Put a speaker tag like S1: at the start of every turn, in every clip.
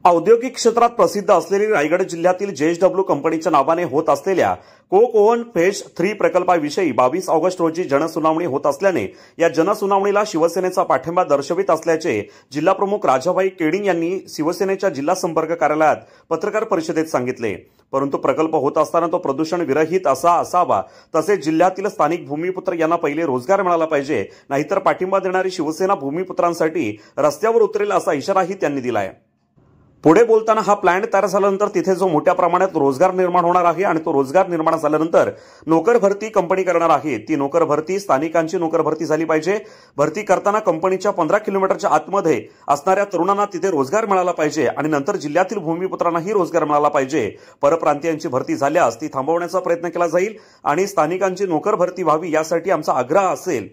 S1: औद्योगिक क्षेत्रात प्रसिद्ध असलेली रायगड जिल्ह्यातील JSW कंपनीच्या नावाने होत असलेल्या कोक ओव्हन फेज 3 प्रकल्पाविषयी 22 ऑगस्ट रोजी जनसुनावणी होत असल्याने या जनसुनावणीला शिवसेनेचा पाठिंबा दर्शवित असल्याचे जिल्हाप्रमुख राजाभाई केडिंग यांनी शिवसेनेच्या जिल्हा संपर्क कार्यालयात पत्रकार परिषदेत सांगितले। परंतु प्रकल्प होत असताना तो प्रदूषण विरहित असावा, तसेच जिल्ह्यातील स्थानिक भूमिपुत्र यांना पहिले रोजगार मिळाला पाहिजे, नाहीतर पाठिंबा देणारी शिवसेना भूमिपुत्रांसाठी रस्त्यावर उतरेल असा इशाराही त्यांनी दिलाय। पुढे बोलताना हा प्लांट तयार झाल्यानंतर तिथे जो मोठ्या प्रमाणात रोजगार निर्माण होणार आहे आणि तो रोजगार निर्माण झाल्यानंतर नोकर भरती कंपनी करणार आहे। ती नोकर भरती स्थानिकांची नोकर भरती झाली पाहिजे। भरती करताना कंपनीच्या 15 किलोमीटरच्या आतमध्ये असणाऱ्या तरुणांना तिथे रोजगार मिळाला पाहिजे आणि नंतर जिल्ह्यातील भूमिपुत्रांनाही रोजगार मिळाला पाहिजे। परप्रांतीयांची भरती झाल्यास ती थांबवण्याचा प्रयत्न केला जाईल आणि स्थानिकांची नोकर भरती व्हावी यासाठी आमचा आग्रह असेल।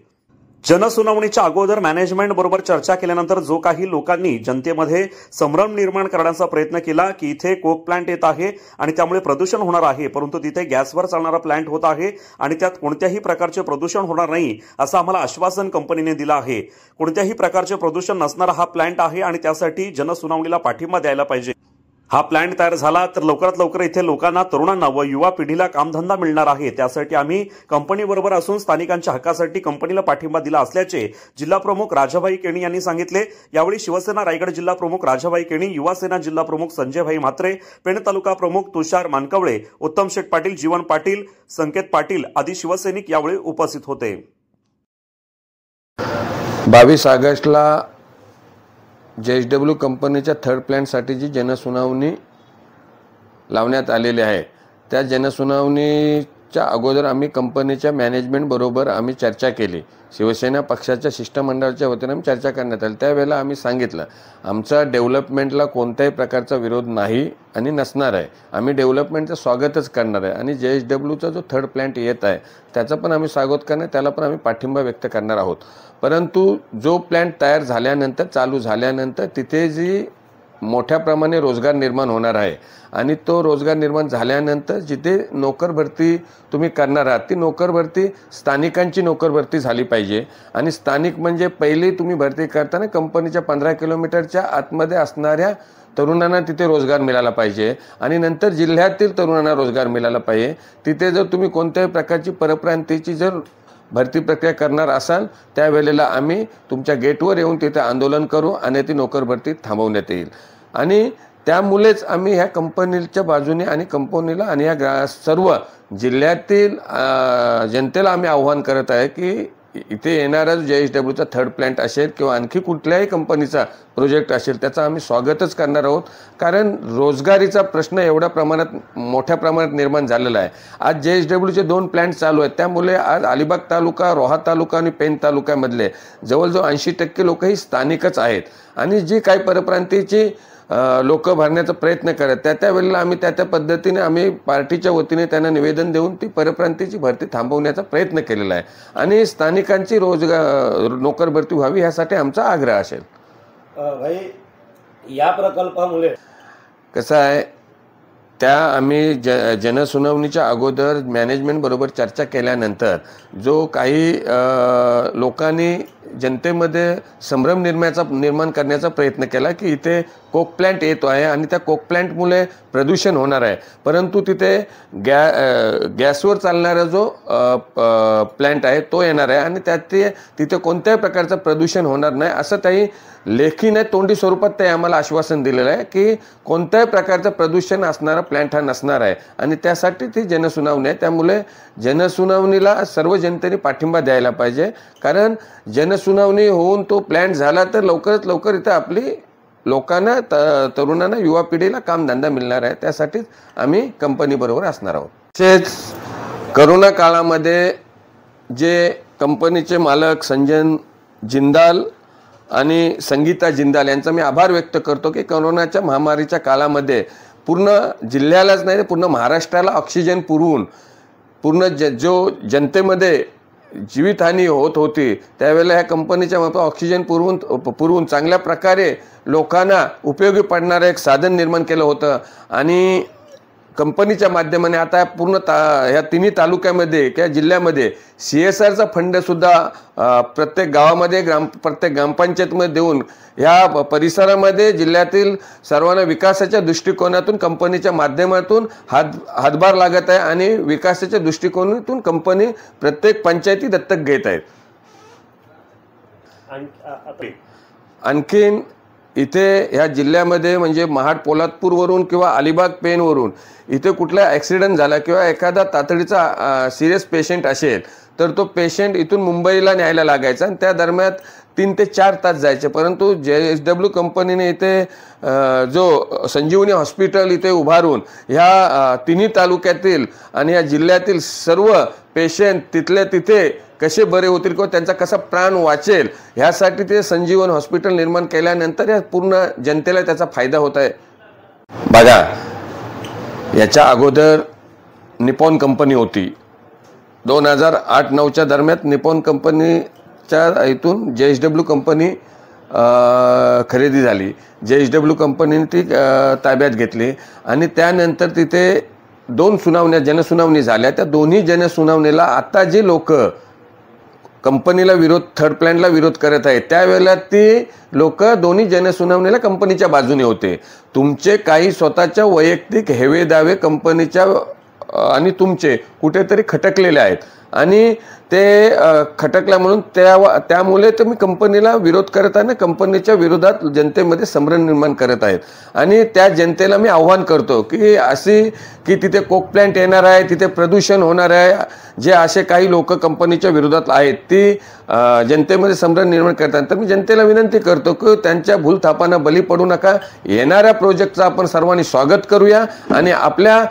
S1: जनसुनावणीच्या अगोदर मॅनेजमेंट बरोबर चर्चा केल्यानंतर जो काही लोकांनी जनतेमध्ये संभ्रम निर्माण करण्याचा प्रयत्न केला की इथे कोक प्लांट येत आहे आणि त्यामुळे प्रदूषण होणार आहे, परंतु तिथे गॅसवर चालणारा प्लांट होत आहे आणि त्यात कोणत्याही प्रकारचे प्रदूषण होणार नाही असं आम्हाला आश्वासन कंपनीने दिलं आहे। कोणत्याही प्रकारचे प्रदूषण नसणारा हा प्लांट आहे आणि त्यासाठी जनसुनावणीला पाठिंबा द्यायला पाहिजे। हा प्लांट तयार झाला तर लवकरात लवकर इथे लोकांना, तरुणांना व युवा पिढीला कामधंदा मिळणार आहे। त्यासाठी आम्ही कंपनीबरोबर असून स्थानिकांच्या हक्कासाठी कंपनीला पाठिंबा दिला असल्याचे जिल्हाप्रमुख राजाभाई केणी यांनी सांगितले। यावेळी शिवसेना रायगड जिल्हा प्रमुख राजाभाई केणी, युवा सेना जिल्हा प्रमुख संजयभाई म्हात्रे, पेण तालुका प्रमुख तुषार मानकवळे, उत्तम शेठ पाटील, जीवन पाटील, संकेत पाटील आदी शिवसैनिक यावेळी उपस्थित होते।
S2: 22 ऑगस्टला JSW कंपनीच्या थर्ड प्लांटसाठी जी जनसुनावणी लावण्यात आलेली आहे, त्या जनसुनावणीच्या अगोदर आम्ही कंपनीच्या मॅनेजमेंट बरोबर आम्ही चर्चा केली। शिवसेना पक्षाच्या शिष्टमंडळाच्या वतीने आम्ही चर्चा करण्यात आली। त्यावेळेला आम्ही सांगितलं आमचा डेव्हलपमेंटला कोणत्याही प्रकारचा विरोध नाही आणि नसणार आहे। आम्ही डेव्हलपमेंटचं स्वागतच करणार आहे आणि JSWचा जो थर्ड प्लांट येत आहे त्याचं पण आम्ही स्वागत करणार, त्याला पण आम्ही पाठिंबा व्यक्त करणार आहोत। परंतु जो प्लांट तयार झाल्यानंतर, चालू झाल्यानंतर तिथे जी मोठ्या प्रमाणे रोजगार निर्माण होणार आहे आणि तो रोजगार निर्माण झाल्यानंतर जिथे नोकर भरती तुम्ही करणार आहात ती नोकर भरती स्थानिकांची नोकर भरती झाली पाहिजे। आणि स्थानिक म्हणजे पहिली तुम्ही भरती करताना कंपनीच्या 15 किलोमीटरच्या आतमध्ये असणाऱ्या तरुणांना तिथे रोजगार मिळाला पाहिजे आणि नंतर जिल्ह्यातील तरुणांना रोजगार मिळाला पाहिजे। तिथे जर तुम्ही कोणत्याही प्रकारची परप्रांतीची जर भरती प्रक्रिया करणार असाल त्यावेळेला आम्ही तुमच्या गेटवर येऊन तिथे आंदोलन करू आणि ती नोकर भरती थांबवण्यात येईल। आणि त्यामुळेच आम्ही ह्या कंपनीच्या बाजूने आणि कंपनीला आणि या सर्व जिल्ह्यातील जनतेला आम्ही आव्हान करत आहे की इथे येणारा JSWचा थर्ड प्लांट असेल किंवा आणखी कुठल्याही कंपनीचा प्रोजेक्ट असेल त्याचा आम्ही स्वागतच करणार आहोत। कारण रोजगारीचा प्रश्न एवढ्या प्रमाणात मोठ्या प्रमाणात निर्माण झालेला आहे। आज JSWचे 2 प्लांट चालू आहेत, त्यामुळे आज अलिबाग तालुका, रोहा तालुका आणि पेण तालुक्यामधले जवळजवळ 80% लोक ही स्थानिकच आहेत आणि जी काही परप्रांतीची लोक भरण्याचा प्रयत्न करत त्यावेळेला आम्ही त्या पद्धतीने आम्ही पार्टीच्या वतीने त्यांना निवेदन देऊन ती परप्रांतीची भरती थांबवण्याचा प्रयत्न केलेला आहे आणि स्थानिकांची रोजगार नोकर भरती व्हावी यासाठी आमचा आग्रह असेल।
S3: भाई या प्रकल्पामुळे
S2: कसं आहे, त्या आम्ही जनसुनावणीच्या अगोदर मॅनेजमेंट बरोबर चर्चा केल्यानंतर जो काही लोकांनी जनतेमध्ये गैरसमज निर्माण करण्याचा प्रयत्न केला की इथे कोक प्लांट येतो आहे आणि त्या कोक प्लांटमुळे प्रदूषण होणार आहे, परंतु तिथे गॅसवर चालणारा जो प्लांट आहे तो येणार आहे आणि त्यात तिथे कोणत्याही प्रकारचं प्रदूषण होणार नाही असं काही लेखी नाही तोंडी स्वरूपात ते आम्हाला आश्वासन दिलेलं आहे की कोणत्याही प्रकारचं प्रदूषण असणारा प्लांट हा नसणार आहे आणि त्यासाठी ती जनसुनावणी आहे। त्यामुळे जनसुनावणीला सर्व जनतेने पाठिंबा द्यायला पाहिजे, कारण जनसुनावणी होऊन तो प्लांट झाला तर लवकरात लवकर इथे आपली लोकांना, तरुणांना, युवा पिढीला कामधंदा मिळणार आहे। त्यासाठीच आम्ही कंपनीबरोबर असणार आहोत। तसेच करोना काळामध्ये जे कंपनीचे मालक संजन जिंदाल आणि संगीता जिंदाल यांचा मी आभार व्यक्त करतो की करोनाच्या महामारीच्या काळामध्ये पूर्ण जिल्ह्यालाच नाही पूर्ण महाराष्ट्राला ऑक्सिजन पुरवून पूर्ण जो जनतेमध्ये जीवितहानी होत होती त्यावेळेला ह्या कंपनीच्या मार्फत ऑक्सिजन पुरवून चांगल्या प्रकारे लोकांना उपयोगी पडणारं एक साधन निर्माण केलं होतं आणि कंपनीच्या माध्यमाने आता पूर्ण ह्या तिन्ही तालुक्यामध्ये किंवा जिल्ह्यामध्ये CSRचा फंड सुद्धा प्रत्येक गावामध्ये प्रत्येक ग्रामपंचायतमध्ये देऊन ह्या परिसरामध्ये जिल्ह्यातील सर्वांना विकासाच्या दृष्टिकोनातून कंपनीच्या माध्यमातून हातभार लागत आहे आणि विकासाच्या दृष्टिकोनातून कंपनी प्रत्येक पंचायती दत्तक घेत आहेत। आणखीन इथे ह्या जिल्ह्यामध्ये म्हणजे महाड पोलादपूरवरून किंवा अलिबाग पेणवरून इथे कुठला ॲक्सिडेंट झाला किंवा एखादा तातडीचा सिरियस पेशंट असेल तर तो पेशंट इथून मुंबईला न्यायला लागायचा आणि त्या दरम्यान 3 ते 4 तास जायचे। परंतु JSW कंपनीने इथे जो संजीवनी हॉस्पिटल इथे उभारून ह्या तिन्ही तालुक्यातील आणि या जिल्ह्यातील सर्व पेशंट तिथल्या तिथे कसे बरे होतील किंवा त्यांचा कसा प्राण वाचेल ह्यासाठी ते संजीवन हॉस्पिटल निर्माण केल्यानंतर या पूर्ण जनतेला त्याचा फायदा होत आहे। बघा, याच्या अगोदर निपॉन कंपनी होती। 2008-9च्या दरम्यान निपॉन कंपनीच्या इथून JSW कंपनी खरेदी झाली। JSW कंपनीने ती ताब्यात घेतली आणि त्यानंतर तिथे 2 सुनावण्या जनसुनावणी झाल्या। त्या दोन्ही जनसुनावणीला आता जे लोक कंपनीला विरोध थर्ड प्लॅनला विरोध करत आहेत त्यावेळेला ती लोक दोन्ही जनसुनावणीला कंपनीच्या बाजूने होते। तुमचे काही स्वतःच्या वैयक्तिक हेवे दावे कंपनीच्या आणि तुमचे कुठेतरी खटकलेले आहेत आणि ते खटकला म्हणून त्यामुळे तुम्ही कंपनीला विरोध करताना कंपनीच्या विरोधात जनतेमध्ये संभ्रम निर्माण करत आहेत। आणि त्या जनतेला मी आव्हान करतो की अशी की तिथे कोक प्लॅन्ट येणार आहे, तिथे प्रदूषण होणार आहे, जे असे काही लोक कंपनीच्या विरोधात आहेत ती जनतेमध्ये संभ्रम निर्माण करतात। तर मी जनतेला विनंती करतो की त्यांच्या भूलथापांना बली पडू नका। येणाऱ्या प्रोजेक्टचं आपण सर्वांनी स्वागत करूया आणि आपल्या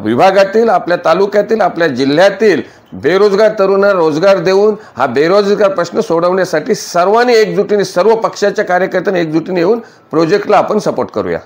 S2: विभागातील, आपल्या तालुक्यातील, आपल्या जिल्ह्यातील बेरोजगार तरुणांना रोजगार देऊन हा बेरोजगार प्रश्न सोडवण्यासाठी सर्वांनी एकजुटीने, सर्व पक्षाच्या कार्यकर्त्यांनी एकजुटीने येऊन प्रोजेक्टला आपण सपोर्ट करूया।